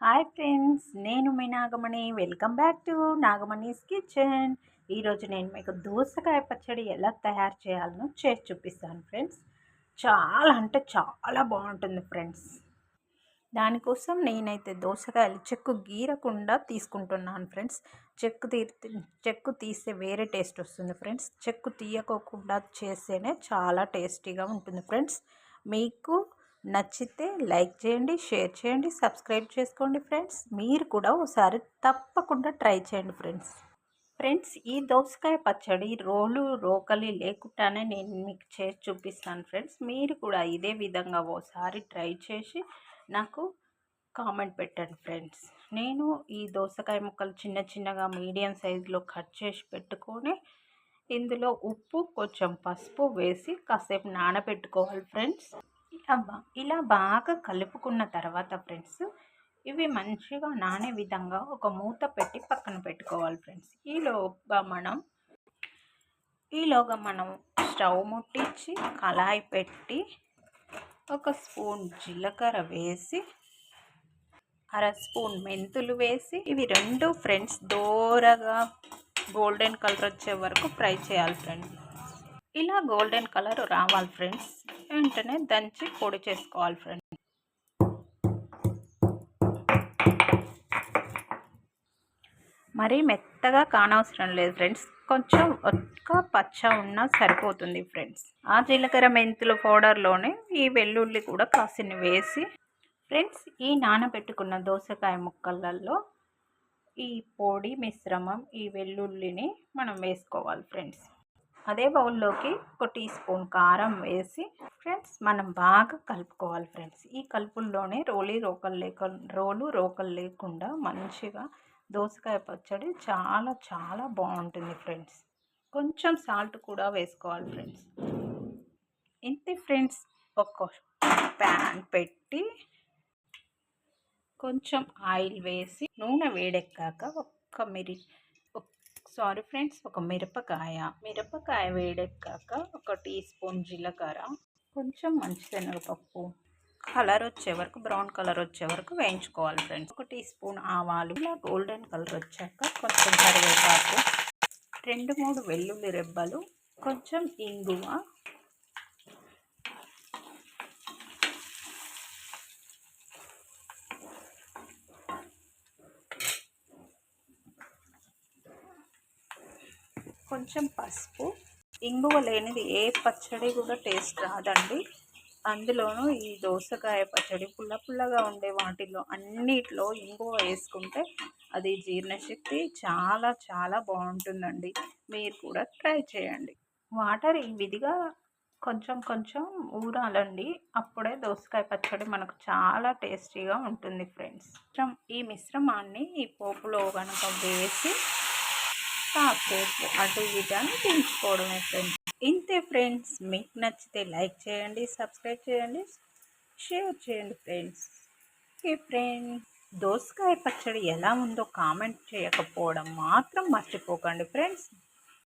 Hi friends, నేను మీ Nagamani. Welcome back to Nagamani's kitchen. ఈరోజు నేను మీకు దోసకాయ పచ్చడి ఎలా తయారు చేయాలనో చేసి చూపిస్తాను ఫ్రెండ్స్. చాలా అంటే చాలా బాగుంటుంది ఫ్రెండ్స్. దానికోసం నేనైతే దోసకాయలు చెక్కు గీరకుండా తీసుకుంటున్నాను ఫ్రెండ్స్. చెక్కు తీస్తే వేరే టేస్ట్ వస్తుంది ఫ్రెండ్స్. చెక్కు తీయకోకుండా చేస్తేనే చాలా టేస్టీగా ఉంటుంది ఫ్రెండ్స్. మీకు నచ్చితే లైక్ చేయండి, షేర్ చేయండి, సబ్స్క్రైబ్ చేసుకోండి ఫ్రెండ్స్. మీరు కూడా ఒకసారి తప్పకుండా ట్రై చేయండి ఫ్రెండ్స్. ఈ దోసకాయ పచ్చడి రోకలి లేకుండానే నేను మీకు చేసి చూపిస్తాను ఫ్రెండ్స్. మీరు కూడా ఇదే విధంగా ఓసారి ట్రై చేసి నాకు కామెంట్ పెట్టండి ఫ్రెండ్స్. నేను ఈ దోసకాయ ముక్కలు చిన్న చిన్నగా మీడియం సైజులో కట్ చేసి పెట్టుకొని ఇందులో ఉప్పు, కొంచెం పసుపు వేసి కాసేపు నానబెట్టుకోవాలి ఫ్రెండ్స్. ఇలా బాగా కలుపుకున్న తర్వాత ఫ్రెండ్స్, ఇవి మంచిగా నానే విధంగా ఒక మూత పెట్టి పక్కన పెట్టుకోవాలి ఫ్రెండ్స్. ఈలోగా మనం స్టవ్ ముట్టించి కళాయి పెట్టి ఒక స్పూన్ జీలకర్ర వేసి, అర స్పూన్ మెంతులు వేసి, ఇవి రెండు ఫ్రెండ్స్ దోరగా గోల్డెన్ కలర్ వచ్చే వరకు ఫ్రై చేయాలి ఫ్రెండ్స్. ఇలా గోల్డెన్ కలర్ రావాలి ఫ్రెండ్స్. వెంటనే దంచి పొడి చేసుకోవాలి ఫ్రెండ్స్. మరీ మెత్తగా కానవసరం లేదు ఫ్రెండ్స్. కొంచెం ఒక్క పచ్చ ఉన్నా సరిపోతుంది ఫ్రెండ్స్. ఆ జీలకర్ర మెంతుల పౌడర్లోనే ఈ వెల్లుల్లి కూడా కాసిని వేసి ఫ్రెండ్స్, ఈ నానబెట్టుకున్న దోసకాయ ముక్కలలో ఈ పొడి మిశ్రమం, ఈ వెల్లుల్లిని మనం వేసుకోవాలి ఫ్రెండ్స్. అదే బౌల్లోకి ఒక టీ స్పూన్ కారం వేసి ఫ్రెండ్స్ మనం బాగా కలుపుకోవాలి ఫ్రెండ్స్. ఈ కలుపుల్లోనే రోకలు లేకుండా మంచిగా దోసకాయ పచ్చడి చాలా చాలా బాగుంటుంది ఫ్రెండ్స్. కొంచెం సాల్ట్ కూడా వేసుకోవాలి ఫ్రెండ్స్. ఇంతే ఫ్రెండ్స్. ఒక ప్యాన్ పెట్టి కొంచెం ఆయిల్ వేసి నూనె వేడెక్కాక ఒక మిరపకాయ వేడెక్కాక ఒక టీ స్పూన్ జీలకర్ర, కొంచెం మంచిశనగపప్పు కలర్ వచ్చే వరకు, బ్రౌన్ కలర్ వచ్చే వరకు వేయించుకోవాలి ఫ్రెండ్స్. ఒక టీ స్పూన్ ఆవాలు. ఇలా గోల్డెన్ కలర్ వచ్చాక కొంచెం కరివేపాకు, 2-3 వెల్లుల్లి రెబ్బలు, కొంచెం ఇంగువ, కొంచెం పసుపు. ఇంగువ లేనిది ఏ పచ్చడి కూడా టేస్ట్ రాదండి. అందులోనూ ఈ దోసకాయ పచ్చడి పుల్లగా ఉండే వాటిలో అన్నిట్లో ఇంగువ వేసుకుంటే అది జీర్ణశక్తి చాలా చాలా బాగుంటుందండి. మీరు కూడా ట్రై చేయండి. వాటర్ ఈ విధిగా కొంచెం కొంచెం ఊరాలండి. అప్పుడే దోసకాయ పచ్చడి మనకు చాలా టేస్టీగా ఉంటుంది ఫ్రెండ్స్. ఈ మిశ్రమాన్ని ఈ పోపులో కనుక వేసి కాసేపు అటు ఇటాన్ని దించుకోవడమే ఫ్రెండ్స్. ఇంతే ఫ్రెండ్స్. మీకు నచ్చితే లైక్ చేయండి, సబ్స్క్రైబ్ చేయండి, షేర్ చేయండి ఫ్రెండ్స్. ఓకే ఫ్రెండ్స్, దోసకాయ పచ్చడి ఎలా ఉందో కామెంట్ చేయకపోవడం మాత్రం మర్చిపోకండి ఫ్రెండ్స్.